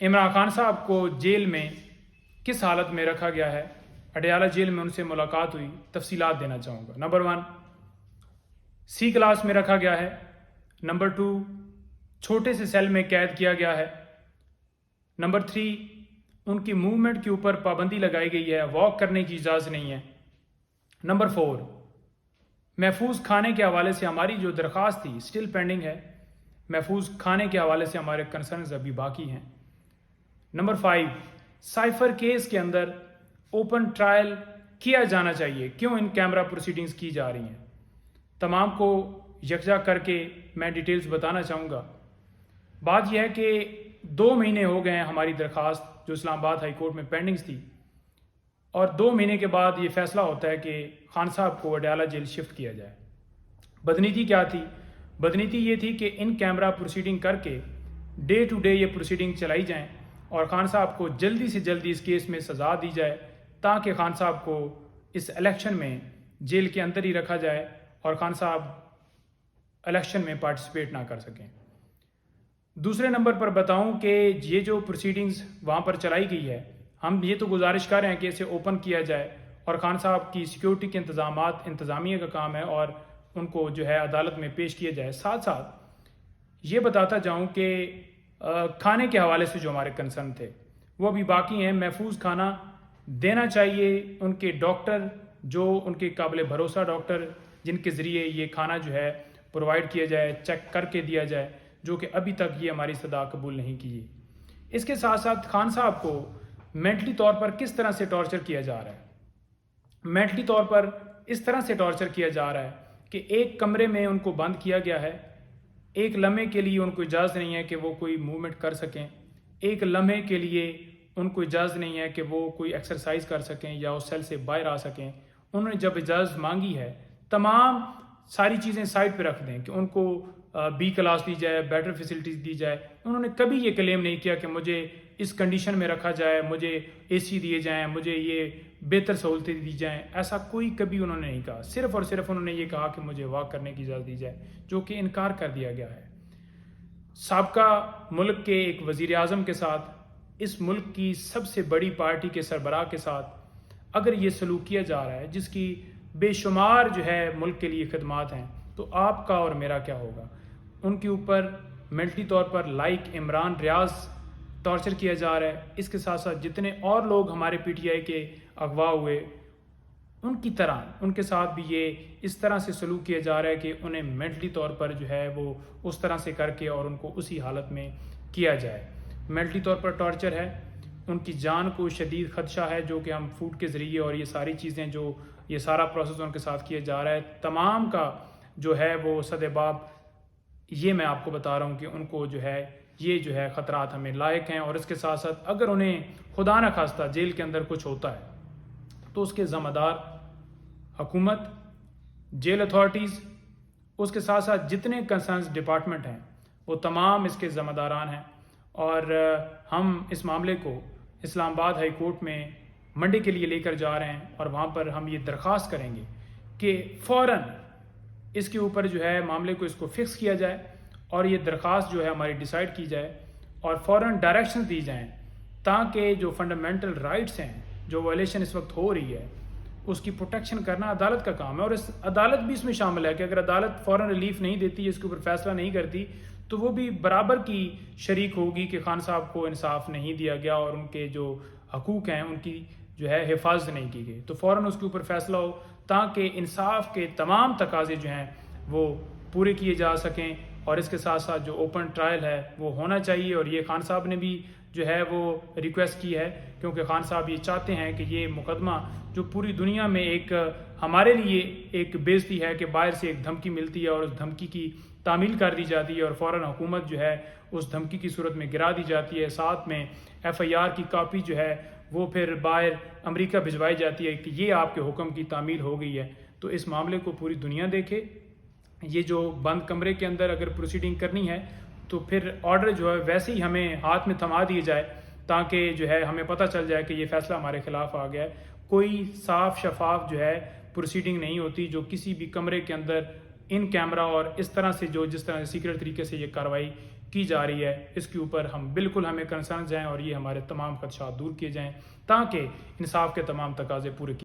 عمران خان صاحب کو جیل میں کس حالت میں رکھا گیا ہے، اڈیالہ جیل میں ان سے ملاقات ہوئی، تفصیلات دینا چاہوں گا۔ نمبر 1، سی کلاس میں رکھا گیا ہے۔ نمبر 2، چھوٹے سے سیل میں قید کیا گیا ہے۔ نمبر 3، ان کی موومنٹ کے اوپر پابندی لگائی گئی ہے، واک کرنے کی اجازت نہیں ہے۔ نمبر 4، محفوظ کھانے کے حوالے سے ہماری جو درخواست تھی اسٹل پینڈنگ ہے، محفوظ کھانے کے حوالے سے ہمارے کنسرنز ابھی باقی ہیں۔ نمبر 5، سائفر کیس کے اندر اوپن ٹرائل کیا جانا چاہیے، کیوں ان کیمرہ پروسیڈنگز کی جا رہی ہیں؟ تمام کو یکجا کر کے میں ڈیٹیلز بتانا چاہوں گا۔ بات یہ ہے کہ 2 مہینے ہو گئے ہیں ہماری درخواست جو اسلام آباد ہائی کورٹ میں پینڈنگز تھی، اور 2 مہینے کے بعد یہ فیصلہ ہوتا ہے کہ خان صاحب کو اڈیالہ جیل شفٹ کیا جائے۔ بدنیتی کیا تھی؟ بدنیتی یہ تھی کہ ان کیمرہ پروسیڈنگ کر کے ڈے ٹو ڈے یہ پروسیڈنگ چلائی جائیں اور خان صاحب کو جلدی سے جلدی اس کیس میں سزا دی جائے، تاکہ خان صاحب کو اس الیکشن میں جیل کے اندر ہی رکھا جائے اور خان صاحب الیکشن میں پارٹیسپیٹ نہ کر سکیں۔ دوسرے نمبر پر بتاؤں کہ یہ جو پروسیڈنگز وہاں پر چلائی گئی ہے، ہم یہ تو گزارش کر رہے ہیں کہ اسے اوپن کیا جائے اور خان صاحب کی سیکیورٹی کے انتظامات انتظامیہ کا کام ہے اور ان کو جو ہے عدالت میں پیش کیا جائے۔ ساتھ ساتھ یہ بتاتا جاؤں کہ کھانے کے حوالے سے جو ہمارے کنسرن تھے وہ بھی باقی ہیں۔ محفوظ کھانا دینا چاہیے ان کے ڈاکٹر، جو ان کے قابل بھروسہ ڈاکٹر جن کے ذریعے یہ کھانا جو ہے پرووائڈ کیا جائے، چیک کر کے دیا جائے، جو کہ ابھی تک یہ ہماری صدا قبول نہیں کی۔ اس کے ساتھ ساتھ خان صاحب کو مینٹلی طور پر کس طرح سے ٹارچر کیا جا رہا ہے؟ مینٹلی طور پر اس طرح سے ٹارچر کیا جا رہا ہے کہ ایک کمرے میں ان کو بند کیا گیا ہے، ایک لمحے کے لیے ان کو اجازت نہیں ہے کہ وہ کوئی موومنٹ کر سکیں، ایک لمحے کے لیے ان کو اجازت نہیں ہے کہ وہ کوئی ایکسرسائز کر سکیں یا اس سیل سے باہر آ سکیں۔ انہوں نے جب اجازت مانگی ہے، تمام ساری چیزیں سائڈ پہ رکھ دیں کہ ان کو بی کلاس دی جائے، بیٹر فیسلٹیز دی جائے۔ انہوں نے کبھی یہ کلیم نہیں کیا کہ مجھے اس کنڈیشن میں رکھا جائے، مجھے اے سی دیے جائیں، مجھے یہ بہتر سہولتیں دی جائیں، ایسا کوئی کبھی انہوں نے نہیں کہا۔ صرف اور صرف انہوں نے یہ کہا کہ مجھے واک کرنے کی اجازت دی جائے، جو کہ انکار کر دیا گیا ہے۔ سابقہ ملک کے ایک وزیر اعظم کے ساتھ، اس ملک کی سب سے بڑی پارٹی کے سربراہ کے ساتھ اگر یہ سلوک کیا جا رہا ہے، جس کی بے شمار جو ہے ملک کے لیے خدمات ہیں، تو آپ کا اور میرا کیا ہوگا؟ ان کے اوپر ملٹری طور پر لائک عمران ریاض ٹارچر کیا جا رہا ہے۔ اس کے ساتھ ساتھ جتنے اور لوگ ہمارے پی ٹی آئی کے اغوا ہوئے، ان کی طرح ان کے ساتھ بھی یہ اس طرح سے سلوک کیا جا رہا ہے کہ انہیں مینٹلی طور پر جو ہے وہ اس طرح سے کر کے اور ان کو اسی حالت میں کیا جائے۔ مینٹلی طور پر ٹارچر ہے، ان کی جان کو شدید خدشہ ہے، جو کہ ہم فوڈ کے ذریعے اور یہ ساری چیزیں جو یہ سارا پروسیس ان کے ساتھ کیا جا رہا ہے، تمام کا جو ہے وہ سدباب یہ میں آپ کو بتا رہا ہوں کہ ان کو جو ہے یہ جو ہے خطرات ہمیں لاحق ہیں۔ اور اس کے ساتھ ساتھ اگر انہیں خدا نہ خواستہ جیل کے اندر کچھ ہوتا ہے تو اس کے ذمہ دار حکومت، جیل اتھارٹیز، اس کے ساتھ ساتھ جتنے کنسرنز ڈپارٹمنٹ ہیں وہ تمام اس کے ذمہ داران ہیں۔ اور ہم اس معاملے کو اسلام آباد ہائی کورٹ میں منڈے کے لیے لے کر جا رہے ہیں، اور وہاں پر ہم یہ درخواست کریں گے کہ فوراً اس کے اوپر جو ہے معاملے کو اس کو فکس کیا جائے اور یہ درخواست جو ہے ہماری ڈیسائیڈ کی جائے اور فوراً ڈائریکشن دی جائیں، تاکہ جو فنڈامنٹل رائٹس ہیں، جو وائلیشن اس وقت ہو رہی ہے، اس کی پروٹیکشن کرنا عدالت کا کام ہے۔ اور اس عدالت بھی اس میں شامل ہے کہ اگر عدالت فوراً ریلیف نہیں دیتی، اس کے اوپر فیصلہ نہیں کرتی، تو وہ بھی برابر کی شریک ہوگی کہ خان صاحب کو انصاف نہیں دیا گیا اور ان کے جو حقوق ہیں ان کی جو ہے حفاظت نہیں کی گئی۔ تو فوراً اس کے اوپر فیصلہ ہو تاکہ انصاف کے تمام تقاضے جو ہیں وہ پورے کیے جا سکیں، اور اس کے ساتھ ساتھ جو اوپن ٹرائل ہے وہ ہونا چاہیے۔ اور یہ خان صاحب نے بھی جو ہے وہ ریکویسٹ کی ہے، کیونکہ خان صاحب یہ چاہتے ہیں کہ یہ مقدمہ جو پوری دنیا میں ایک ہمارے لیے ایک بےعزتی ہے کہ باہر سے ایک دھمکی ملتی ہے اور اس دھمکی کی تعمیل کر دی جاتی ہے اور فوراً حکومت جو ہے اس دھمکی کی صورت میں گرا دی جاتی ہے، ساتھ میں ایف آئی آر کی کاپی جو ہے وہ پھر باہر امریکہ بھجوائی جاتی ہے کہ یہ آپ کے حکم کی تعمیل ہو گئی ہے۔ تو اس معاملے کو پوری دنیا دیکھے۔ یہ جو بند کمرے کے اندر اگر پروسیڈنگ کرنی ہے تو پھر آرڈر جو ہے ویسے ہی ہمیں ہاتھ میں تھما دیے جائے، تاکہ جو ہے ہمیں پتہ چل جائے کہ یہ فیصلہ ہمارے خلاف آ گیا ہے۔ کوئی صاف شفاف جو ہے پروسیڈنگ نہیں ہوتی، جو کسی بھی کمرے کے اندر ان کیمرہ اور اس طرح سے جو جس طرح سے سیکرٹ طریقے سے یہ کارروائی کی جا رہی ہے اس کے اوپر بالکل ہمیں کنسرن جائیں اور یہ ہمارے تمام خدشات دور کیے جائیں تاکہ انصاف کے تمام تقاضے پورے